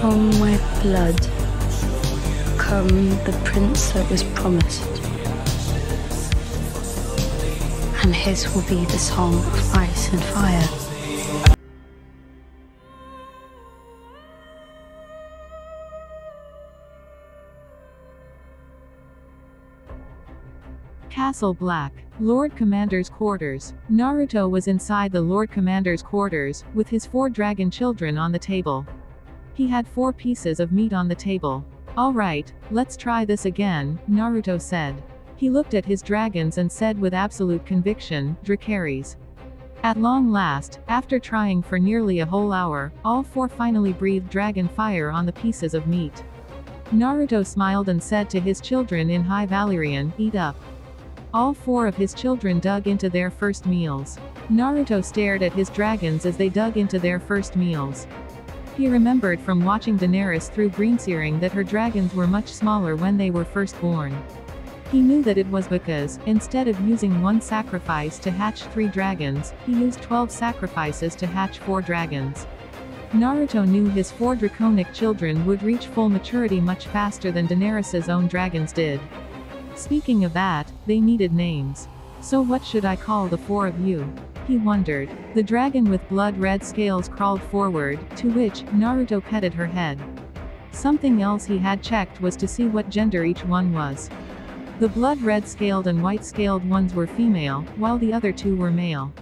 From my blood come the prince that was promised, and his will be the song of ice and fire. Castle Black. Lord Commander's quarters. Naruto was inside the Lord Commander's quarters, with his 4 dragon children on the table. He had 4 pieces of meat on the table. Alright, let's try this again, Naruto said. He looked at his dragons and said with absolute conviction, Dracarys. At long last, after trying for nearly a whole hour, all 4 finally breathed dragon fire on the pieces of meat. Naruto smiled and said to his children in High Valyrian, eat up. All 4 of his children dug into their first meals. Naruto stared at his dragons as they dug into their first meals. He remembered from watching Daenerys through Greensearing that her dragons were much smaller when they were first born. He knew that it was because, instead of using 1 sacrifice to hatch 3 dragons, he used 12 sacrifices to hatch 4 dragons. Naruto knew his 4 draconic children would reach full maturity much faster than Daenerys' own dragons did. Speaking of that, they needed names. So what should I call the 4 of you? He wondered. The dragon with blood-red scales crawled forward, to which, Naruto petted her head. Something else he had checked was to see what gender each one was. The blood-red scaled and white-scaled ones were female, while the other 2 were male.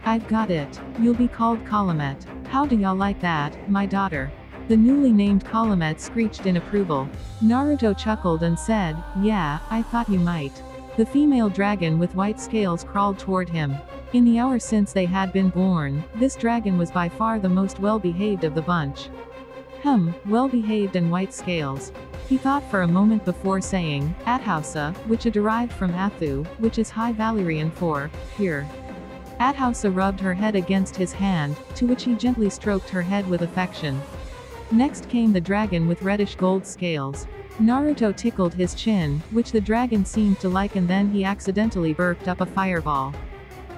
I've got it. You'll be called Calumet. How do y'all like that, my daughter? The newly named Calumet screeched in approval. Naruto chuckled and said, yeah, I thought you might. The female dragon with white scales crawled toward him. In the hour since they had been born, this dragon was by far the most well-behaved of the bunch. Well-behaved and white scales. He thought for a moment before saying, Athausa, which derived from Athu, which is High Valyrian for pure. Athausa rubbed her head against his hand, to which he gently stroked her head with affection. Next came the dragon with reddish gold scales. Naruto tickled his chin, which the dragon seemed to like, and then he accidentally burped up a fireball.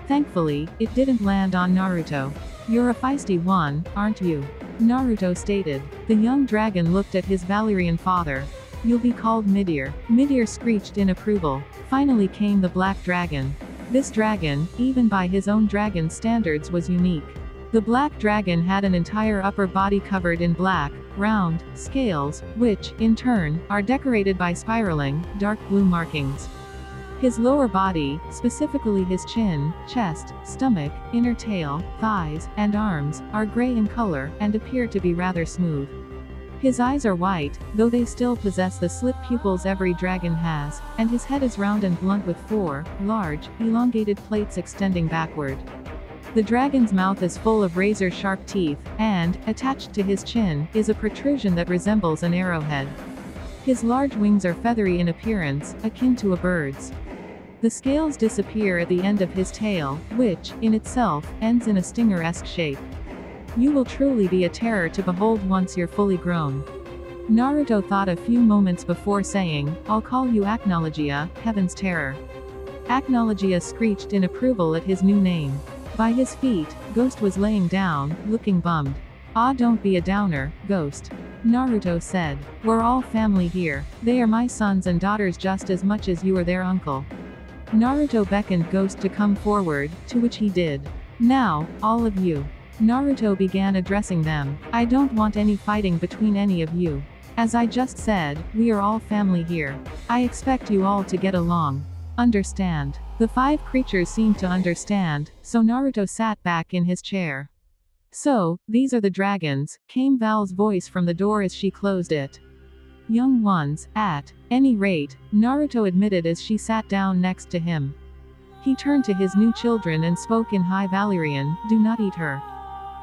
Thankfully, it didn't land on Naruto. You're a feisty one, aren't you? Naruto stated. The young dragon looked at his Valyrian father. You'll be called Midir. Midir screeched in approval. Finally came the black dragon. This dragon, even by his own dragon standards, was unique. The black dragon had an entire upper body covered in black, round, scales, which, in turn, are decorated by spiraling, dark blue markings. His lower body, specifically his chin, chest, stomach, inner tail, thighs, and arms, are gray in color, and appear to be rather smooth. His eyes are white, though they still possess the slit pupils every dragon has, and his head is round and blunt with 4, large, elongated plates extending backward. The dragon's mouth is full of razor-sharp teeth, and, attached to his chin, is a protrusion that resembles an arrowhead. His large wings are feathery in appearance, akin to a bird's. The scales disappear at the end of his tail, which, in itself, ends in a stinger-esque shape. You will truly be a terror to behold once you're fully grown. Naruto thought a few moments before saying, I'll call you Acnologia, Heaven's Terror. Acnologia screeched in approval at his new name. By his feet, Ghost was laying down, looking bummed. Ah, don't be a downer, Ghost. Naruto said. We're all family here. They are my sons and daughters just as much as you are their uncle. Naruto beckoned Ghost to come forward, to which he did. Now, all of you. Naruto began addressing them. I don't want any fighting between any of you. As I just said, we are all family here. I expect you all to get along. Understand? The 5 creatures seemed to understand, so Naruto sat back in his chair. So, these are the dragons, came Val's voice from the door as she closed it. Young ones, at any rate, Naruto admitted as she sat down next to him. He turned to his new children and spoke in High Valyrian, do not eat her.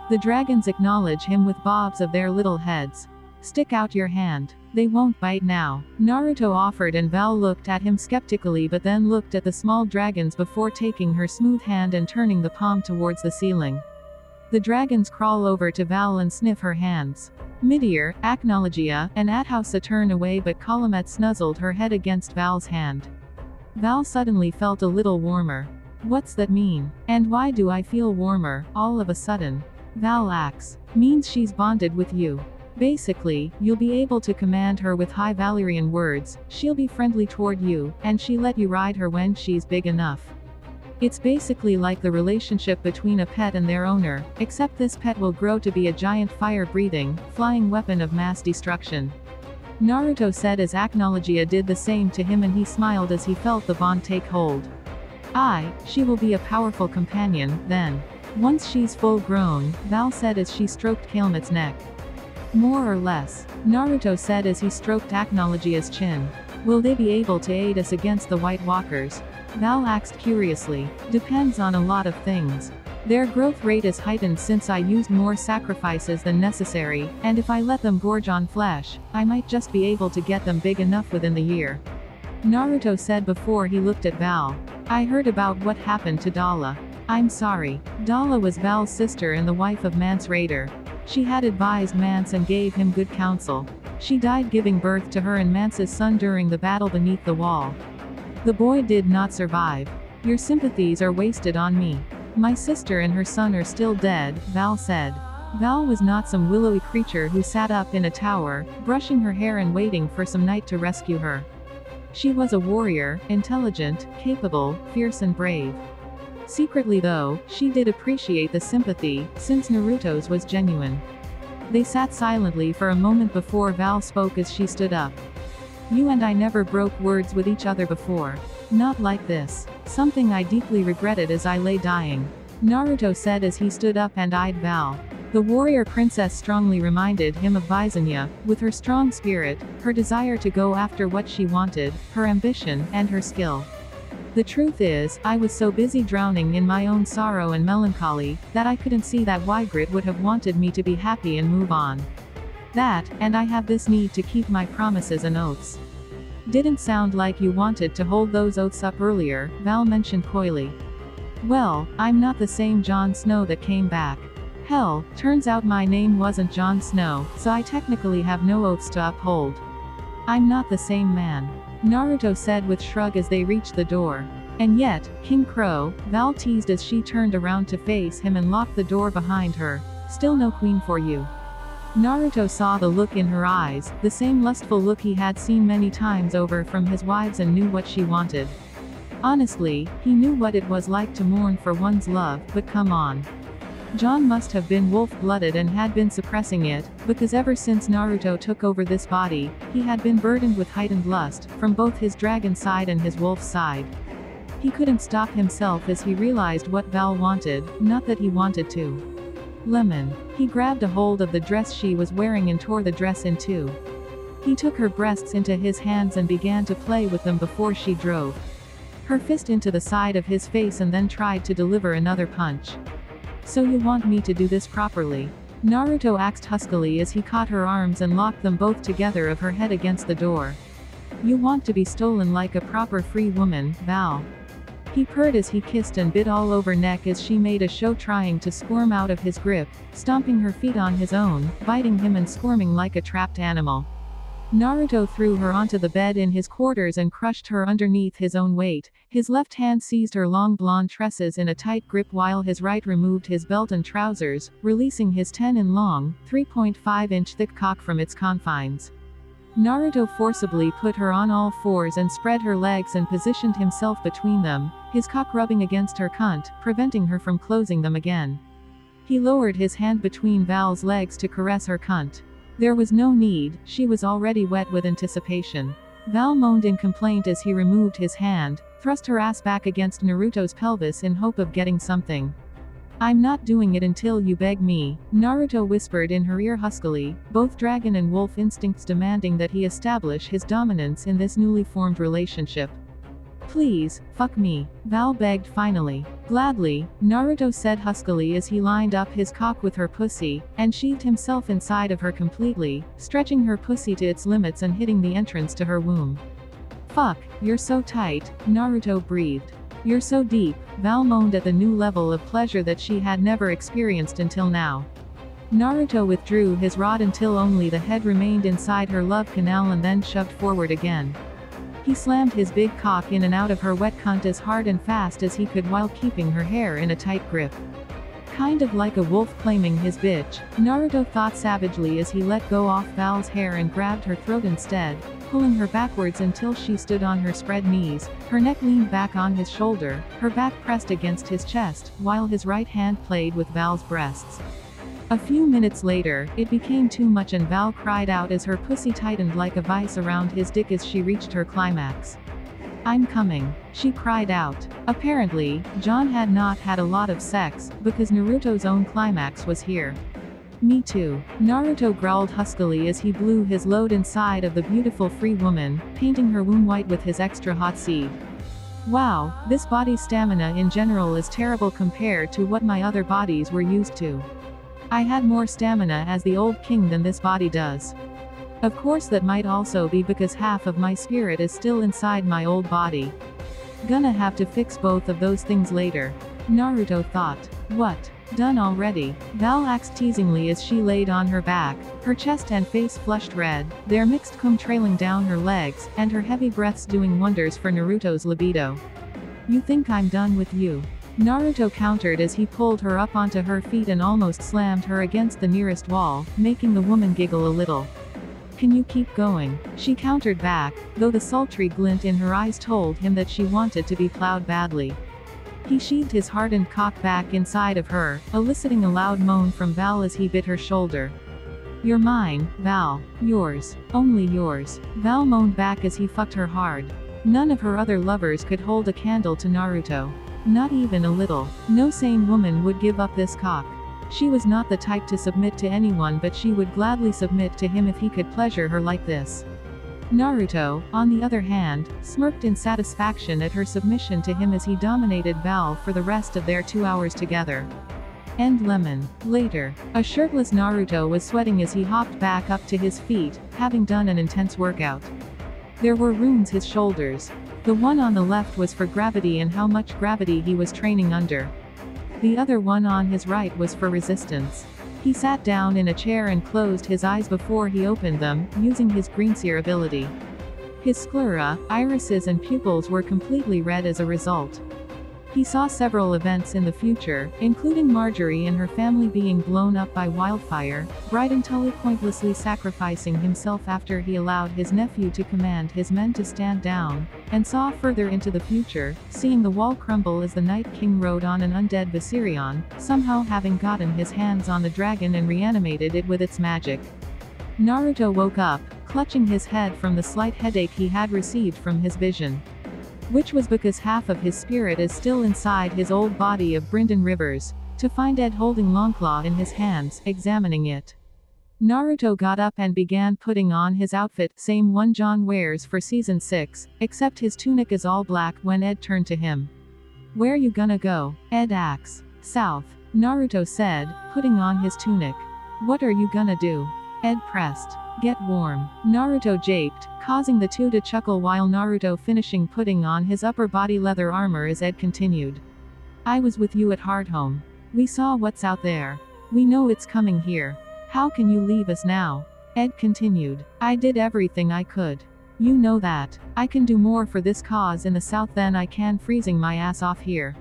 The dragons acknowledge him with bobs of their little heads. Stick out your hand. They won't bite now. Naruto offered and Val looked at him skeptically but then looked at the small dragons before taking her smooth hand and turning the palm towards the ceiling. The dragons crawl over to Val and sniff her hands. Midir, Acnologia, and Athausa turn away but Calumet snuzzled her head against Val's hand. Val suddenly felt a little warmer. What's that mean? And why do I feel warmer, all of a sudden? Val acts. Means she's bonded with you. Basically, you'll be able to command her with high Valyrian words, she'll be friendly toward you, and she let you ride her when she's big enough. It's basically like the relationship between a pet and their owner, except this pet will grow to be a giant fire-breathing, flying weapon of mass destruction. Naruto said as Acnologia did the same to him, and he smiled as he felt the bond take hold. She will be a powerful companion, then. Once she's full grown, Val said as she stroked Kael'mit's neck. More or less, Naruto said as he stroked Acnologia's chin. Will they be able to aid us against the White Walkers? Val asked curiously. Depends on a lot of things. Their growth rate is heightened since I used more sacrifices than necessary, and if I let them gorge on flesh, I might just be able to get them big enough within the year. Naruto said before he looked at Val. I heard about what happened to Dala. I'm sorry. Dala was Val's sister and the wife of Mance Rayder. She had advised Mance and gave him good counsel. She died giving birth to her and Mance's son during the battle beneath the wall. The boy did not survive. Your sympathies are wasted on me. My sister and her son are still dead, Val said. Val was not some willowy creature who sat up in a tower, brushing her hair and waiting for some knight to rescue her. She was a warrior, intelligent, capable, fierce and brave. Secretly though, she did appreciate the sympathy, since Naruto's was genuine. They sat silently for a moment before Val spoke as she stood up. You and I never broke words with each other before. Not like this. Something I deeply regretted as I lay dying. Naruto said as he stood up and eyed Val. The warrior princess strongly reminded him of Visenya, with her strong spirit, her desire to go after what she wanted, her ambition, and her skill. The truth is, I was so busy drowning in my own sorrow and melancholy, that I couldn't see that Ygritte would have wanted me to be happy and move on. That, and I have this need to keep my promises and oaths. Didn't sound like you wanted to hold those oaths up earlier, Val mentioned coyly. Well, I'm not the same Jon Snow that came back. Hell, turns out my name wasn't Jon Snow, so I technically have no oaths to uphold. I'm not the same man. Naruto said with shrug as they reached the door. And yet, King Crow, Val teased as she turned around to face him and locked the door behind her. Still no queen for you. Naruto saw the look in her eyes, the same lustful look he had seen many times over from his wives, and knew what she wanted. Honestly, he knew what it was like to mourn for one's love, but come on. Jon must have been wolf-blooded and had been suppressing it, because ever since Naruto took over this body, he had been burdened with heightened lust, from both his dragon side and his wolf side. He couldn't stop himself as he realized what Val wanted, not that he wanted to. Lemon. He grabbed a hold of the dress she was wearing and tore the dress in two. He took her breasts into his hands and began to play with them before she drove her fist into the side of his face and then tried to deliver another punch. So you want me to do this properly? Naruto asked huskily as he caught her arms and locked them both together of her head against the door. You want to be stolen like a proper free woman, Val. He purred as he kissed and bit all over neck as she made a show trying to squirm out of his grip, stomping her feet on his own, biting him and squirming like a trapped animal. Naruto threw her onto the bed in his quarters and crushed her underneath his own weight. His left hand seized her long blonde tresses in a tight grip while his right removed his belt and trousers, releasing his 10-in-long, 3.5-inch thick cock from its confines. Naruto forcibly put her on all fours and spread her legs and positioned himself between them, his cock rubbing against her cunt, preventing her from closing them again. He lowered his hand between Val's legs to caress her cunt. There was no need, she was already wet with anticipation. Val moaned in complaint as he removed his hand, thrust her ass back against Naruto's pelvis in hope of getting something. I'm not doing it until you beg me, Naruto whispered in her ear huskily, both dragon and wolf instincts demanding that he establish his dominance in this newly formed relationship. Please, fuck me, Val begged finally. Gladly, Naruto said huskily as he lined up his cock with her pussy, and sheathed himself inside of her completely, stretching her pussy to its limits and hitting the entrance to her womb. Fuck, you're so tight, Naruto breathed. You're so deep, Val moaned at the new level of pleasure that she had never experienced until now. Naruto withdrew his rod until only the head remained inside her love canal and then shoved forward again. He slammed his big cock in and out of her wet cunt as hard and fast as he could while keeping her hair in a tight grip. Kind of like a wolf claiming his bitch, Naruto thought savagely as he let go off Val's hair and grabbed her throat instead, pulling her backwards until she stood on her spread knees, her neck leaned back on his shoulder, her back pressed against his chest, while his right hand played with Val's breasts. A few minutes later, it became too much and Val cried out as her pussy tightened like a vice around his dick as she reached her climax. "I'm coming," she cried out. Apparently, Jon had not had a lot of sex, because Naruto's own climax was here. "Me too," Naruto growled huskily as he blew his load inside of the beautiful free woman, painting her womb white with his extra hot seed. "Wow, this body's stamina in general is terrible compared to what my other bodies were used to. I had more stamina as the old king than this body does. Of course that might also be because half of my spirit is still inside my old body. Gonna have to fix both of those things later," Naruto thought. "What? Done already?" Val asked teasingly as she laid on her back, her chest and face flushed red, their mixed cum trailing down her legs, and her heavy breaths doing wonders for Naruto's libido. "You think I'm done with you?" Naruto countered as he pulled her up onto her feet and almost slammed her against the nearest wall, making the woman giggle a little. "Can you keep going?" she countered back, though the sultry glint in her eyes told him that she wanted to be plowed badly. He sheathed his hardened cock back inside of her, eliciting a loud moan from Val as he bit her shoulder. "You're mine, Val. Yours. Only yours," Val moaned back as he fucked her hard. None of her other lovers could hold a candle to Naruto. Not even a little. No sane woman would give up this cock. She was not the type to submit to anyone, but she would gladly submit to him if he could pleasure her like this. Naruto, on the other hand, smirked in satisfaction at her submission to him as he dominated Val for the rest of their 2 hours together. End lemon. Later, a shirtless Naruto was sweating as he hopped back up to his feet, having done an intense workout. There were runes his shoulders. The one on the left was for gravity and how much gravity he was training under. The other one on his right was for resistance. He sat down in a chair and closed his eyes before he opened them, using his greenseer ability. His sclera, irises and pupils were completely red as a result. He saw several events in the future, including Marjorie and her family being blown up by wildfire, Bright Tully pointlessly sacrificing himself after he allowed his nephew to command his men to stand down, and saw further into the future, seeing the wall crumble as the Night King rode on an undead Viserion, somehow having gotten his hands on the dragon and reanimated it with its magic. Naruto woke up, clutching his head from the slight headache he had received from his vision. Which was because half of his spirit is still inside his old body of Brynden Rivers, to find Ed holding Longclaw in his hands, examining it. Naruto got up and began putting on his outfit, same one Jon wears for season 6, except his tunic is all black when Ed turned to him. "Where you gonna go?" Ed asks. "South," Naruto said, putting on his tunic. "What are you gonna do?" Ed pressed. "Get warm," Naruto japed, causing the two to chuckle while Naruto finishing putting on his upper body leather armor as Ed continued. "I was with you at Hardhome. We saw what's out there. We know it's coming here. How can you leave us now?" Ed continued. "I did everything I could. You know that. I can do more for this cause in the south than I can freezing my ass off here."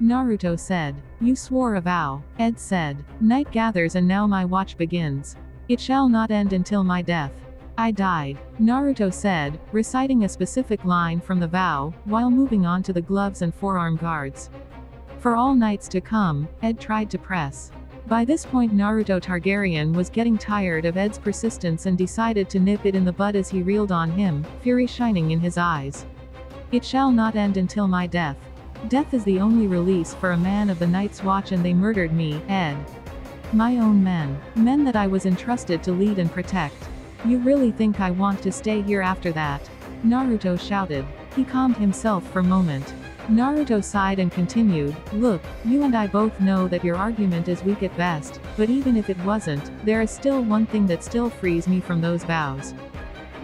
Naruto said. "You swore a vow." Ed said. "Night gathers and now my watch begins. It shall not end until my death. I died," Naruto said, reciting a specific line from the vow, while moving on to the gloves and forearm guards. "For all nights to come," Ed tried to press. By this point Naruto Targaryen was getting tired of Ed's persistence and decided to nip it in the bud as he reeled on him, fury shining in his eyes. "It shall not end until my death. Death is the only release for a man of the Night's Watch, and they murdered me, Ed. My own men. Men that I was entrusted to lead and protect. You really think I want to stay here after that?" Naruto shouted. He calmed himself for a moment. Naruto sighed and continued, "Look, you and I both know that your argument is weak at best, but even if it wasn't, there is still one thing that still frees me from those vows.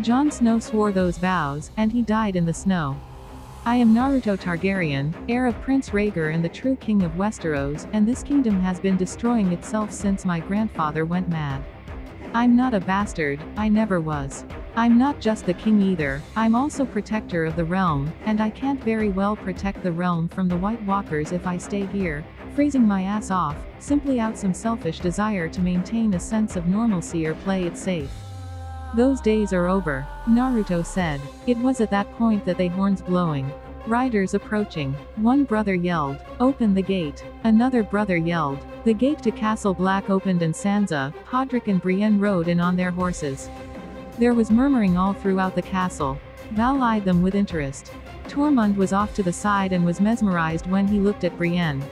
Jon Snow swore those vows, and he died in the snow. I am Naruto Targaryen, heir of Prince Rhaegar and the true king of Westeros, and this kingdom has been destroying itself since my grandfather went mad. I'm not a bastard, I never was. I'm not just the king either, I'm also protector of the realm, and I can't very well protect the realm from the White Walkers if I stay here, Freezing my ass off, simply out some selfish desire to maintain a sense of normalcy or play it safe. Those days are over, Naruto said. It was at that point that they horns blowing. Riders approaching. One brother yelled, "Open the gate." Another brother yelled. The gate to Castle Black opened and Sansa, Podrick and Brienne rode in on their horses. There was murmuring all throughout the castle. Val eyed them with interest. Tormund was off to the side and was mesmerized when he looked at Brienne.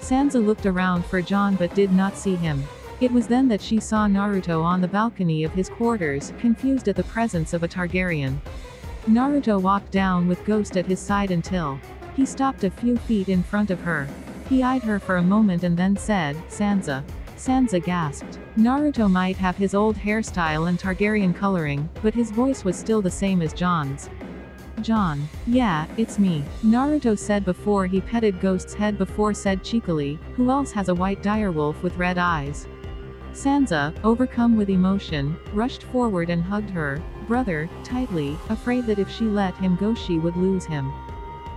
Sansa looked around for Jon but did not see him. It was then that she saw Naruto on the balcony of his quarters, confused at the presence of a Targaryen. Naruto walked down with Ghost at his side until he stopped a few feet in front of her. He eyed her for a moment and then said, "Sansa." Sansa gasped. Naruto might have his old hairstyle and Targaryen coloring, but his voice was still the same as Jon's. "Jon. Yeah, it's me," Naruto said before he petted Ghost's head before said cheekily, "Who else has a white direwolf with red eyes?" Sansa, overcome with emotion, rushed forward and hugged her brother tightly, afraid that if she let him go she would lose him.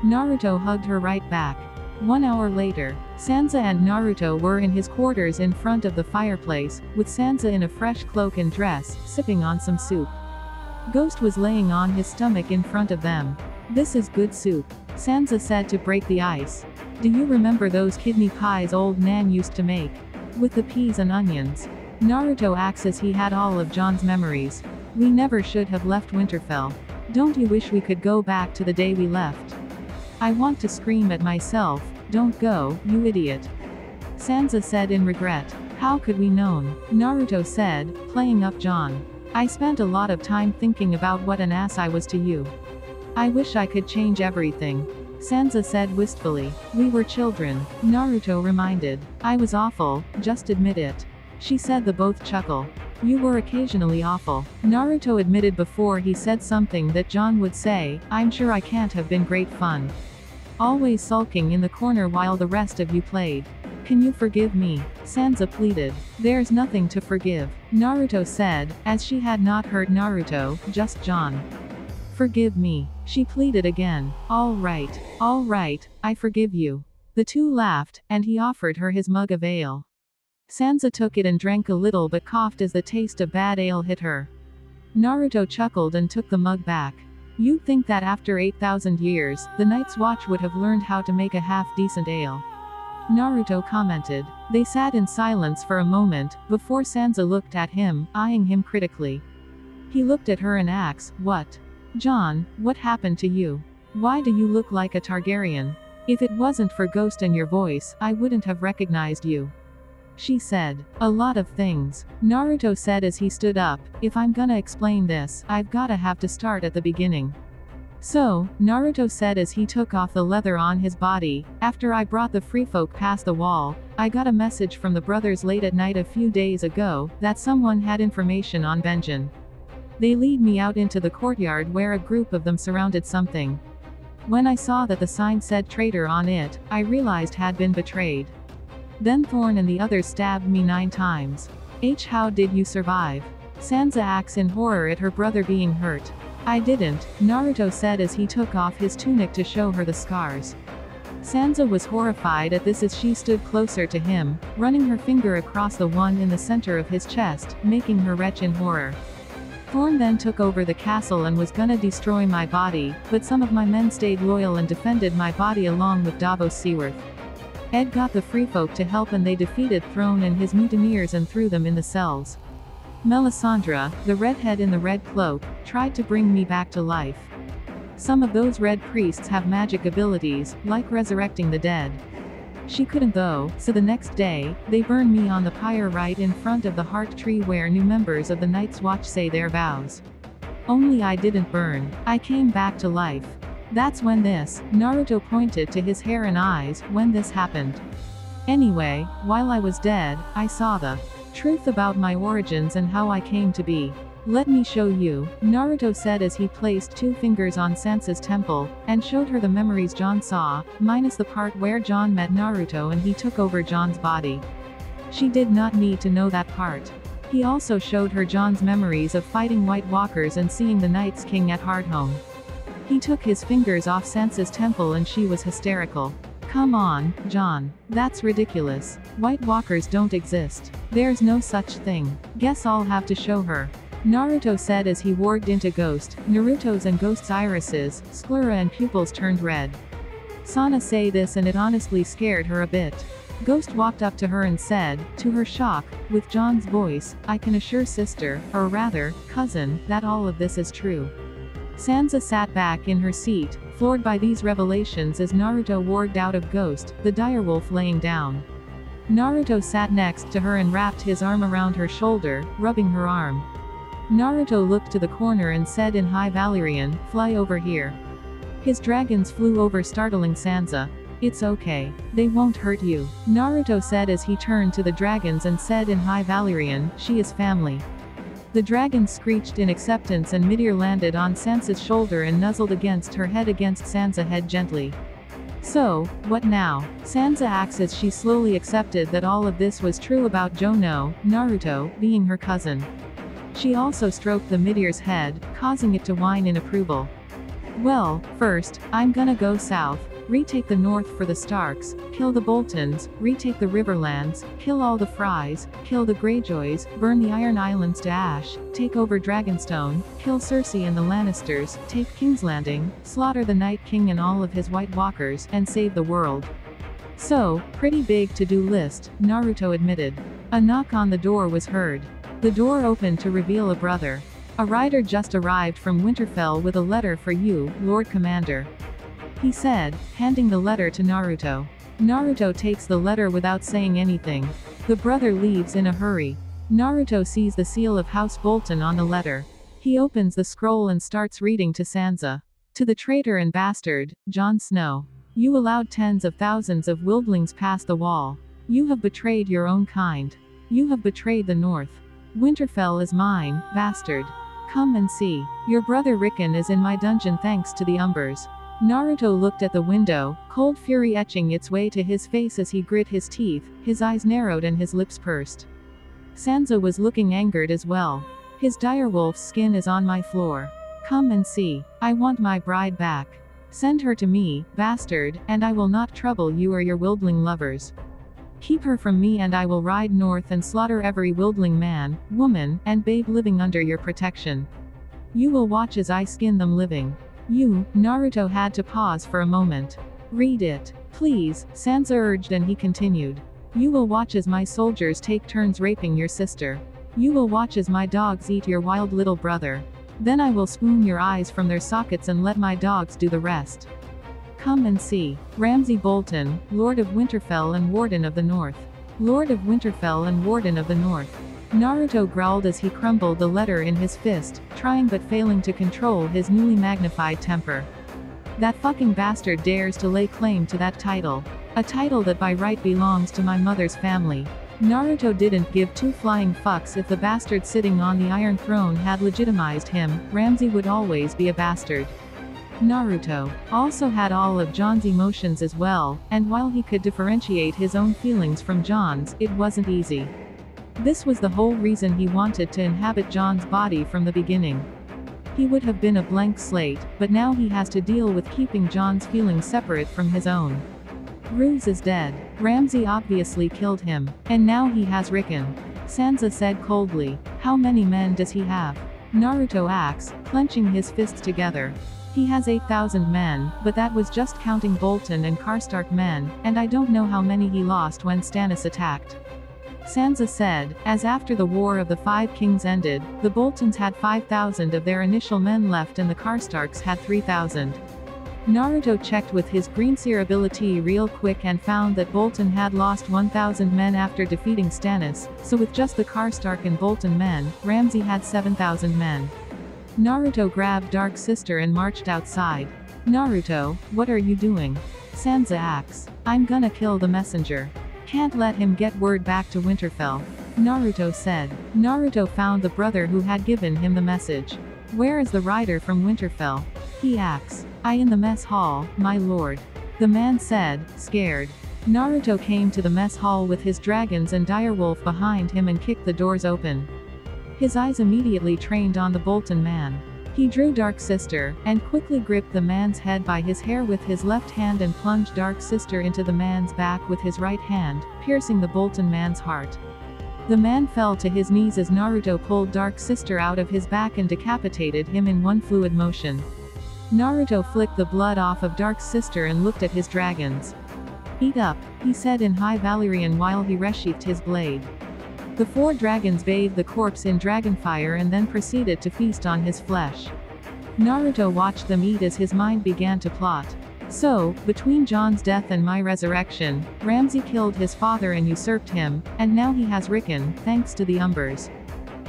Naruto hugged her right back. 1 hour later, Sansa and Naruto were in his quarters in front of the fireplace, with Sansa in a fresh cloak and dress, sipping on some soup. Ghost was laying on his stomach in front of them. "This is good soup," Sansa said to break the ice. "Do you remember those kidney pies old Nan used to make? With the peas and onions?" Naruto acts as he had all of Jon's memories. "We never should have left Winterfell. Don't you wish we could go back to the day we left?" "I want to scream at myself, 'Don't go, you idiot,'" Sansa said in regret. "How could we known?" Naruto said, playing up Jon. "I spent a lot of time thinking about what an ass I was to you. I wish I could change everything," Sansa said wistfully. "We were children," Naruto reminded. "I was awful, just admit it," she said. The both chuckle. "You were occasionally awful," Naruto admitted before he said something that Jon would say, "I'm sure I can't have been great fun. Always sulking in the corner while the rest of you played. Can you forgive me?" Sansa pleaded. "There's nothing to forgive," Naruto said, as she had not hurt Naruto, just Jon. "Forgive me," she pleaded again. All right, I forgive you." The two laughed, and he offered her his mug of ale. Sansa took it and drank a little but coughed as the taste of bad ale hit her. Naruto chuckled and took the mug back. "You'd think that after 8,000 years, the Night's Watch would have learned how to make a half-decent ale," Naruto commented. They sat in silence for a moment, before Sansa looked at him, eyeing him critically. He looked at her and asked, "What? Jon, what happened to you? Why do you look like a Targaryen? If it wasn't for Ghost and your voice, I wouldn't have recognized you." She said, "A lot of things," Naruto said as he stood up. "If I'm gonna explain this, I've gotta have to start at the beginning. So," Naruto said as he took off the leather on his body, "after I brought the free folk past the wall, I got a message from the brothers late at night a few days ago, that someone had information on Benjen. They lead me out into the courtyard where a group of them surrounded something. When I saw that the sign said traitor on it, I realized had been betrayed. Then Thorn and the others stabbed me 9 times. How did you survive?" Sansa acts in horror at her brother being hurt. "I didn't," Naruto said as he took off his tunic to show her the scars. Sansa was horrified at this as she stood closer to him, running her finger across the one in the center of his chest, making her retch in horror. "Thorn then took over the castle and was gonna destroy my body, but some of my men stayed loyal and defended my body along with Davos Seaworth. Ed got the free folk to help and they defeated Throne and his mutineers and threw them in the cells. Melisandre, the redhead in the red cloak, tried to bring me back to life. Some of those red priests have magic abilities, like resurrecting the dead. She couldn't though, so the next day, they burned me on the pyre right in front of the heart tree where new members of the Night's Watch say their vows. Only I didn't burn, I came back to life. That's when this," Naruto pointed to his hair and eyes, "when this happened. Anyway, while I was dead, I saw the truth about my origins and how I came to be. Let me show you," Naruto said as he placed 2 fingers on Sansa's temple, and showed her the memories Jon saw, minus the part where Jon met Naruto and he took over Jon's body. She did not need to know that part. He also showed her Jon's memories of fighting White Walkers and seeing the Night's King at Hardhome. He took his fingers off Sansa's temple and she was hysterical. Come on, Jon. That's ridiculous. White Walkers don't exist. There's no such thing. Guess I'll have to show her. Naruto said as he warged into Ghost. Naruto's and Ghost's irises, sclera and pupils turned red. Sana say this and it honestly scared her a bit. Ghost walked up to her and said, to her shock, with Jon's voice, I can assure sister, or rather, cousin, that all of this is true. Sansa sat back in her seat, floored by these revelations as Naruto warged out of Ghost, the direwolf laying down. Naruto sat next to her and wrapped his arm around her shoulder, rubbing her arm. Naruto looked to the corner and said in High Valyrian, fly over here. His dragons flew over startling Sansa. It's okay. They won't hurt you. Naruto said as he turned to the dragons and said in High Valyrian, she is family. The dragons screeched in acceptance and Midir landed on Sansa's shoulder and nuzzled against her head against Sansa's head gently. So, what now? Sansa asked as she slowly accepted that all of this was true about Jon Snow, Naruto, being her cousin. She also stroked the Midir's head, causing it to whine in approval. Well, first, I'm gonna go south, retake the north for the Starks, kill the Boltons, retake the Riverlands, kill all the Frys, kill the Greyjoys, burn the Iron Islands to ash, take over Dragonstone, kill Cersei and the Lannisters, take King's Landing, slaughter the Night King and all of his White Walkers, and save the world. So, pretty big to-do list, Naruto admitted. A knock on the door was heard. The door opened to reveal a brother. A rider just arrived from Winterfell with a letter for you, Lord Commander. He said, handing the letter to Naruto. Naruto takes the letter without saying anything. The brother leaves in a hurry. Naruto sees the seal of House Bolton on the letter. He opens the scroll and starts reading to Sansa. To the traitor and bastard, Jon Snow. You allowed tens of thousands of wildlings past the wall. You have betrayed your own kind. You have betrayed the North. Winterfell is mine, bastard. Come and see. Your brother Rickon is in my dungeon thanks to the Umbers. Naruto looked at the window, cold fury etching its way to his face as he grit his teeth, his eyes narrowed and his lips pursed. Sansa was looking angered as well. His direwolf's skin is on my floor. Come and see. I want my bride back. Send her to me, bastard, and I will not trouble you or your wildling lovers. Keep her from me and I will ride north and slaughter every wildling man, woman, and babe living under your protection. You will watch as I skin them living. You, Naruto had to pause for a moment. Read it. Please, Sansa urged and he continued. You will watch as my soldiers take turns raping your sister. You will watch as my dogs eat your wild little brother. Then I will spoon your eyes from their sockets and let my dogs do the rest. Come and see. Ramsay Bolton, Lord of Winterfell and Warden of the North. Lord of Winterfell and Warden of the North. Naruto growled as he crumbled the letter in his fist, trying but failing to control his newly magnified temper. That fucking bastard dares to lay claim to that title. A title that by right belongs to my mother's family. Naruto didn't give two flying fucks if the bastard sitting on the Iron Throne had legitimized him. Ramsay would always be a bastard. Naruto also had all of Jon's emotions as well, and while he could differentiate his own feelings from Jon's, it wasn't easy. This was the whole reason he wanted to inhabit Jon's body from the beginning. He would have been a blank slate, but now he has to deal with keeping Jon's feelings separate from his own. Roose is dead. Ramsay obviously killed him. And now he has Rickon. Sansa said coldly. How many men does he have? Naruto asks, clenching his fists together. He has 8,000 men, but that was just counting Bolton and Karstark men, and I don't know how many he lost when Stannis attacked. Sansa said, as after the War of the Five Kings ended, the Boltons had 5,000 of their initial men left and the Karstarks had 3,000. Naruto checked with his greenseer ability real quick and found that Bolton had lost 1,000 men after defeating Stannis, so with just the Karstark and Bolton men, Ramsay had 7,000 men. Naruto grabbed Dark Sister and marched outside. Naruto, what are you doing? Sansa asks. I'm gonna kill the messenger. Can't let him get word back to Winterfell. Naruto said. Naruto found the brother who had given him the message. Where is the rider from Winterfell? He asks. I in the mess hall, my lord. The man said, scared. Naruto came to the mess hall with his dragons and direwolf behind him and kicked the doors open. His eyes immediately trained on the Bolton man. He drew Dark Sister, and quickly gripped the man's head by his hair with his left hand and plunged Dark Sister into the man's back with his right hand, piercing the Bolton man's heart. The man fell to his knees as Naruto pulled Dark Sister out of his back and decapitated him in one fluid motion. Naruto flicked the blood off of Dark Sister and looked at his dragons. "Eat up," he said in High Valyrian while he resheathed his blade. The 4 dragons bathed the corpse in dragonfire and then proceeded to feast on his flesh. Naruto watched them eat as his mind began to plot. So, between Jon's death and my resurrection, Ramsay killed his father and usurped him, and now he has Rickon, thanks to the Umbers.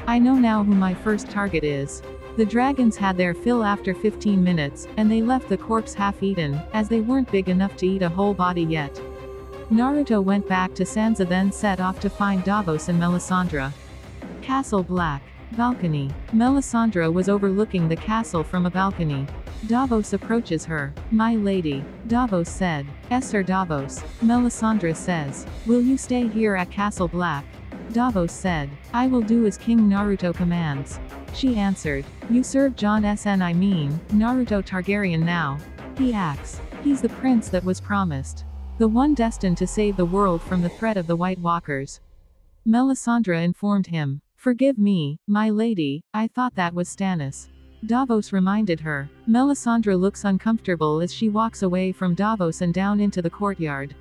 I know now who my first target is. The dragons had their fill after 15 minutes, and they left the corpse half-eaten, as they weren't big enough to eat a whole body yet. Naruto went back to Sansa then set off to find Davos and Melisandre. Castle Black. Balcony. Melisandre was overlooking the castle from a balcony. Davos approaches her. "My lady," Davos said. "Sir Davos," Melisandre says. "Will you stay here at Castle Black?" Davos said. "I will do as King Naruto commands." She answered. "You serve Jon Snow, I mean, Naruto Targaryen now. He acts. He's the prince that was promised. The one destined to save the world from the threat of the White Walkers." Melisandre informed him. "Forgive me, my lady, I thought that was Stannis." Davos reminded her. Melisandre looks uncomfortable as she walks away from Davos and down into the courtyard.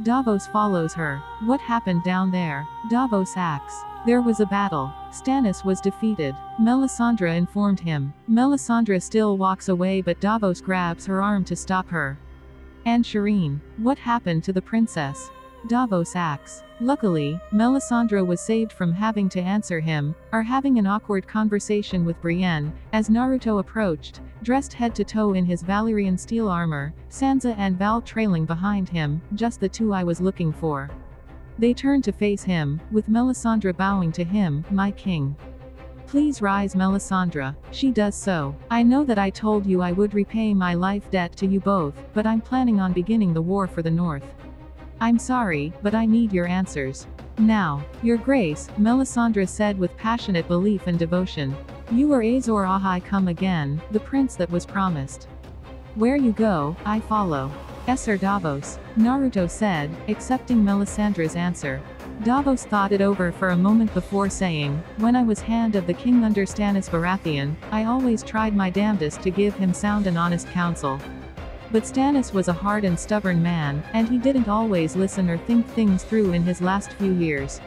Davos follows her. "What happened down there?" Davos asks. "There was a battle. Stannis was defeated," Melisandre informed him. Melisandre still walks away but Davos grabs her arm to stop her. "And Shireen, what happened to the princess?" Davos asks. Luckily, Melisandre was saved from having to answer him, or having an awkward conversation with Brienne, as Naruto approached, dressed head to toe in his Valyrian steel armor, Sansa and Val trailing behind him, just the 2 I was looking for. They turned to face him, with Melisandre bowing to him, "My king." "Please rise, Melisandre." She does so. "I know that I told you I would repay my life debt to you both, but I'm planning on beginning the war for the North. I'm sorry, but I need your answers. Now, Your Grace," Melisandre said with passionate belief and devotion. "You are Azor Ahai come again, the prince that was promised. Where you go, I follow." "Sir Davos," Naruto said, accepting Melisandre's answer. Davos thought it over for a moment before saying, "When I was hand of the king under Stannis Baratheon, I always tried my damnedest to give him sound and honest counsel. But Stannis was a hard and stubborn man, and he didn't always listen or think things through in his last few years.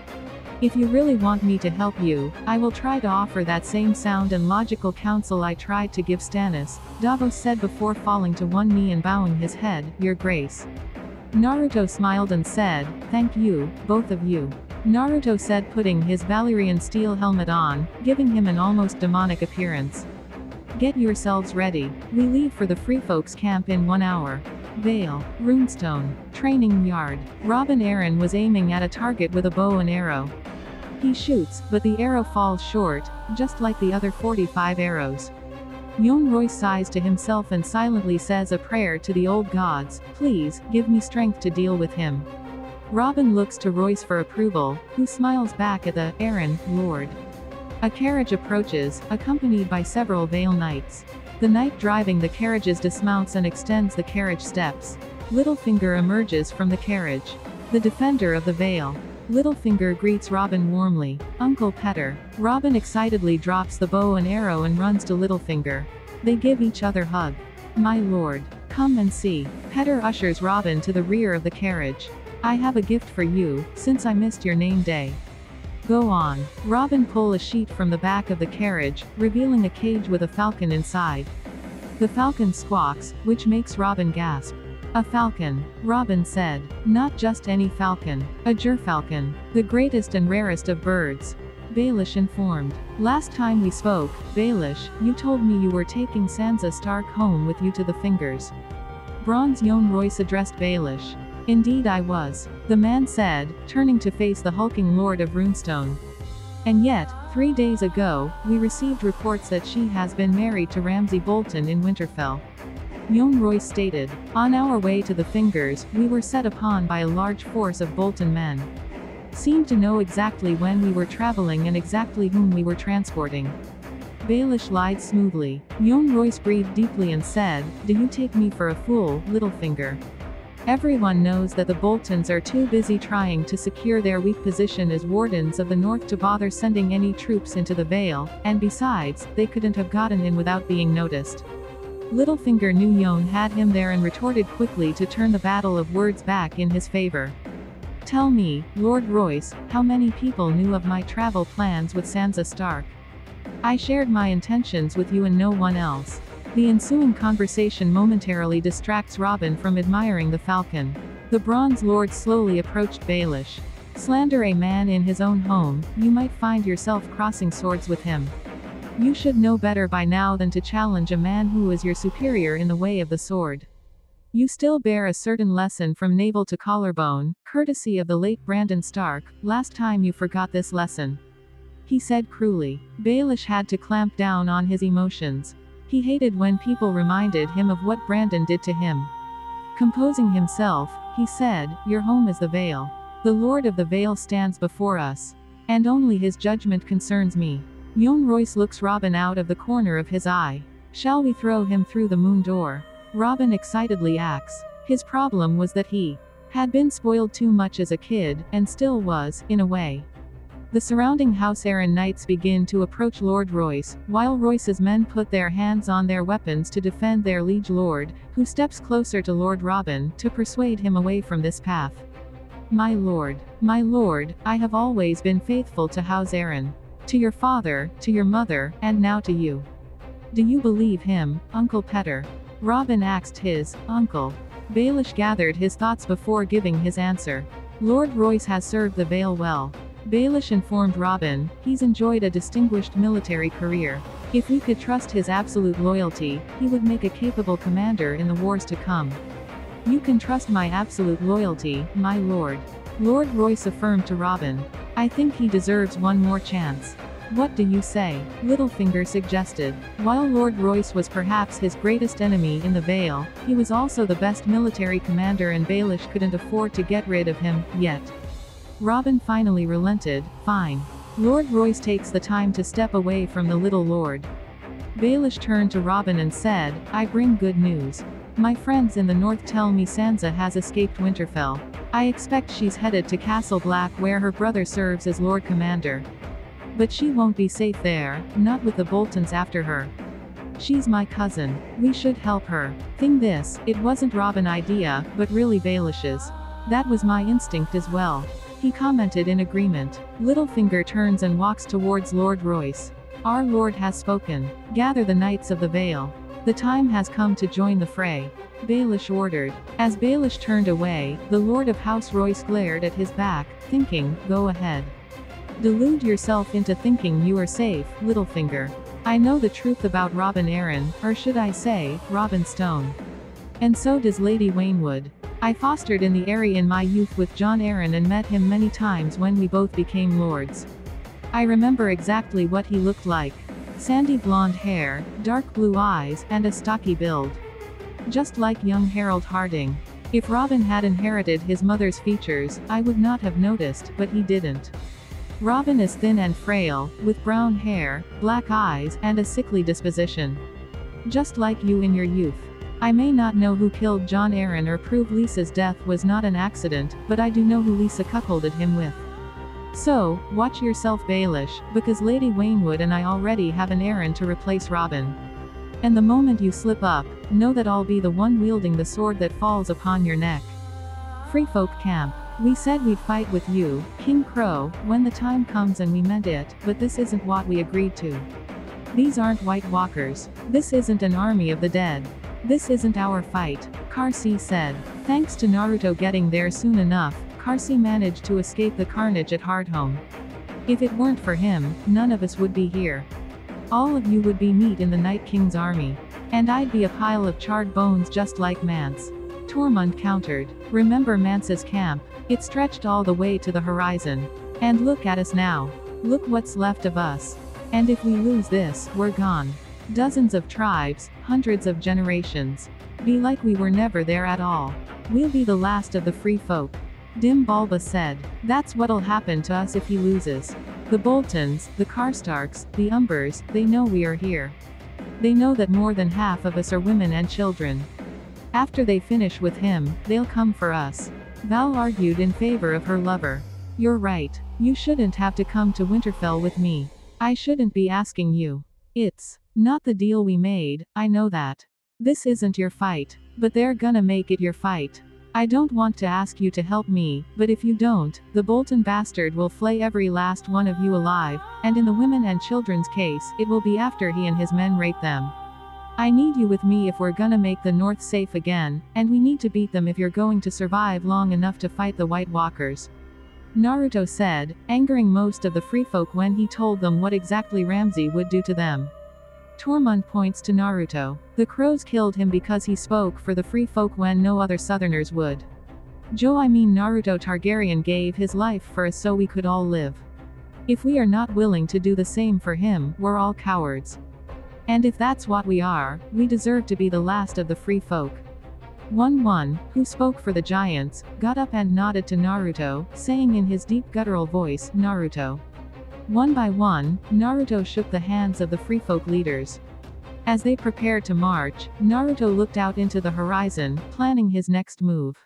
If you really want me to help you, I will try to offer that same sound and logical counsel I tried to give Stannis," Davos said before falling to one knee and bowing his head, "Your Grace." Naruto smiled and said, "Thank you, both of you," Naruto said putting his Valyrian steel helmet on, giving him an almost demonic appearance. "Get yourselves ready. We leave for the Free Folks camp in 1 hour. Vale, Runestone, Training Yard." Robin Arryn was aiming at a target with a bow and arrow. He shoots, but the arrow falls short, just like the other 45 arrows. Jon Royce sighs to himself and silently says a prayer to the old gods, "Please, give me strength to deal with him." Robin looks to Royce for approval, who smiles back at the Arryn Lord. A carriage approaches, accompanied by several Vale knights. The knight driving the carriages dismounts and extends the carriage steps. Littlefinger emerges from the carriage. The defender of the Vale. Littlefinger greets Robin warmly. "Uncle Petter." Robin excitedly drops the bow and arrow and runs to Littlefinger. They give each other hug. "My lord. Come and see." Petter ushers Robin to the rear of the carriage. "I have a gift for you, since I missed your name day." "Go on." Robin pulls a sheet from the back of the carriage, revealing a cage with a falcon inside. The falcon squawks, which makes Robin gasp. "A falcon," Robin said. "Not just any falcon. A gerfalcon. The greatest and rarest of birds," Baelish informed. "Last time we spoke, Baelish, you told me you were taking Sansa Stark home with you to the Fingers." Bronze Jon Royce addressed Baelish. "Indeed I was," the man said, turning to face the hulking Lord of Runestone. "And yet, 3 days ago, we received reports that she has been married to Ramsay Bolton in Winterfell." Jon Royce stated, "On our way to the Fingers, we were set upon by a large force of Bolton men. Seemed to know exactly when we were traveling and exactly whom we were transporting. Baelish lied smoothly. Jon Royce breathed deeply and said, "Do you take me for a fool, Littlefinger? Everyone knows that the Boltons are too busy trying to secure their weak position as wardens of the North to bother sending any troops into the Vale, and besides, they couldn't have gotten in without being noticed." Littlefinger knew Jon had him there and retorted quickly to turn the battle of words back in his favor. "Tell me, Lord Royce, how many people knew of my travel plans with Sansa Stark? I shared my intentions with you and no one else." The ensuing conversation momentarily distracts Robin from admiring the falcon. The Bronze Lord slowly approached Baelish. "Slander a man in his own home, you might find yourself crossing swords with him. You should know better by now than to challenge a man who is your superior in the way of the sword. You still bear a certain lesson from navel to collarbone, courtesy of the late Brandon Stark. Last time you forgot this lesson," he said cruelly. Baelish had to clamp down on his emotions. He hated when people reminded him of what Brandon did to him. Composing himself, he said, "Your home is the Vale. The Lord of the Vale stands before us. And only his judgment concerns me." Jon Royce looks Robin out of the corner of his eye. "Shall we throw him through the moon door?" Robin excitedly asks. His problem was that he had been spoiled too much as a kid, and still was, in a way. The surrounding House Arryn knights begin to approach Lord Royce, while Royce's men put their hands on their weapons to defend their liege lord, who steps closer to Lord Robin, to persuade him away from this path. My lord, I have always been faithful to House Arryn. To your father, to your mother, and now to you. Do you believe him, Uncle Petter?" Robin asked his uncle. Baelish gathered his thoughts before giving his answer. "Lord Royce has served the Vale well." Baelish informed Robin, "He's enjoyed a distinguished military career. If we could trust his absolute loyalty, he would make a capable commander in the wars to come." "You can trust my absolute loyalty, my lord," Lord Royce affirmed to Robin. "I think he deserves one more chance." "What do you say?" Littlefinger suggested. While Lord Royce was perhaps his greatest enemy in the Vale, he was also the best military commander and Baelish couldn't afford to get rid of him, yet. Robin finally relented. "Fine. Lord Royce takes the time to step away from the little lord." Baelish turned to Robin and said, "I bring good news. My friends in the north tell me Sansa has escaped Winterfell. I expect she's headed to Castle Black where her brother serves as Lord Commander. But she won't be safe there, not with the Boltons after her. She's my cousin. We should help her." Thing this, it wasn't Robin's idea, but really Baelish's. "That was my instinct as well," he commented in agreement. Littlefinger turns and walks towards Lord Royce. "Our lord has spoken. Gather the knights of the Vale. The time has come to join the fray," Baelish ordered. As Baelish turned away, the Lord of House Royce glared at his back, thinking, "Go ahead. Delude yourself into thinking you are safe, Littlefinger. I know the truth about Robin Arryn, or should I say, Robin Stone. And so does Lady Waynwood. I fostered in the area in my youth with Jon Arryn and met him many times when we both became lords. I remember exactly what he looked like. Sandy blonde hair, dark blue eyes, and a stocky build. Just like young Harold Harding. If Robin had inherited his mother's features, I would not have noticed, but he didn't. Robin is thin and frail, with brown hair, black eyes, and a sickly disposition. Just like you in your youth. I may not know who killed Jon Arryn or prove Lysa's death was not an accident, but I do know who Lysa cuckolded him with. So, watch yourself Baelish, because Lady Waynwood and I already have an Arryn to replace Robin. And the moment you slip up, know that I'll be the one wielding the sword that falls upon your neck." Free Folk Camp. "We said we'd fight with you, King Crow, when the time comes and we meant it, but this isn't what we agreed to. These aren't White Walkers. This isn't an army of the dead. This isn't our fight," Carsey said. Thanks to Naruto getting there soon enough, Carsey managed to escape the carnage at Hardhome. If it weren't for him, none of us would be here. All of you would be meat in the Night King's army. And I'd be a pile of charred bones just like Mance. Tormund countered. "Remember Mance's camp? It stretched all the way to the horizon. And look at us now. Look what's left of us. And if we lose this, we're gone. Dozens of tribes, hundreds of generations. Be like we were never there at all. We'll be the last of the free folk." Dim Balba said. "That's what'll happen to us if he loses. The Boltons, the Karstarks, the Umbers, they know we are here. They know that more than half of us are women and children. After they finish with him, they'll come for us. Val argued in favor of her lover. You're right. You shouldn't have to come to Winterfell with me. I shouldn't be asking you. It's not the deal we made, I know that. This isn't your fight. But they're gonna make it your fight. I don't want to ask you to help me, but if you don't, the Bolton bastard will flay every last one of you alive, and in the women and children's case, it will be after he and his men rape them. I need you with me if we're gonna make the North safe again, and we need to beat them if you're going to survive long enough to fight the White Walkers. Naruto said, angering most of the free folk when he told them what exactly Ramsay would do to them. Tormund points to Naruto. The crows killed him because he spoke for the free folk when no other southerners would. Naruto Targaryen gave his life for us so we could all live. If we are not willing to do the same for him, we're all cowards. And if that's what we are, we deserve to be the last of the free folk. One, who spoke for the giants, got up and nodded to Naruto, saying in his deep guttural voice, Naruto. One by one, Naruto shook the hands of the free folk leaders. As they prepared to march, Naruto looked out into the horizon, planning his next move.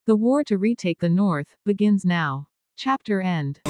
The war to retake the north begins now. Chapter end.